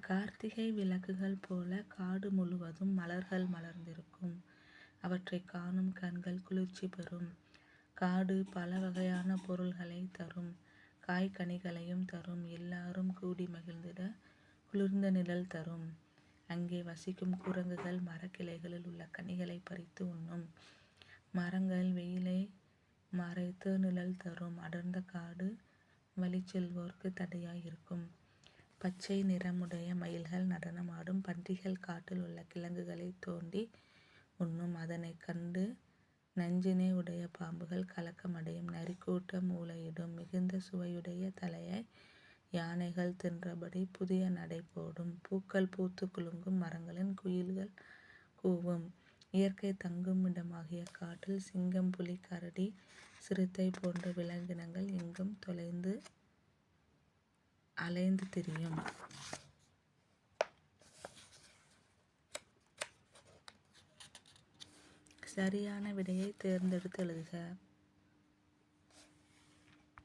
கார்த்திகை விளக்குகள் போல காடு முழுவதும் மலர்கள் மலர்ந்திருக்கும். அவற்றை காணும் கண்கள் குளிர்ச்சி பெறும். காடு பல வகையான பொருள்களை தரும். காய்கனிகளையும் தரும். எல்லாரும் கூடி மகிழ்ந்திட குளிர்ந்த நிழல் தரும். அங்கே வசிக்கும் குரங்குகள் மரக்கிளைகளில் உள்ள கனிகளை பறித்து உண்ணும். மரங்கள் வெயிலை மறைத்து நிழல் தரும். அடர்ந்த காடு வழி செல்வோர்க்கு தடையாய் இருக்கும். பச்சை நிறமுடைய மயில்கள் நடனமாடும். பன்றிகள் காட்டில் உள்ள கிழங்குகளை தோண்டி உண்ணும். அதனை கண்டு நஞ்சினை உடைய பாம்புகள் கலக்கமடையும். நரிக்கூட்டம் ஊளையிடும். மிகுந்த சுவையுடைய தலையை யானைகள் தின்றபடி புதிய நடை போடும். பூக்கள் பூத்து குலுங்கும் மரங்களின் குயில்கள் கூவும். இயற்கை தங்கும் இடமாகிய காட்டில் சிங்கம், புலி, கரடி, சிறுத்தை போன்ற விலங்கினங்கள் எங்கும் தொலைந்து அலைந்து திரியும். சரியான விடையை தேர்ந்தெடுத்து எழுதுக.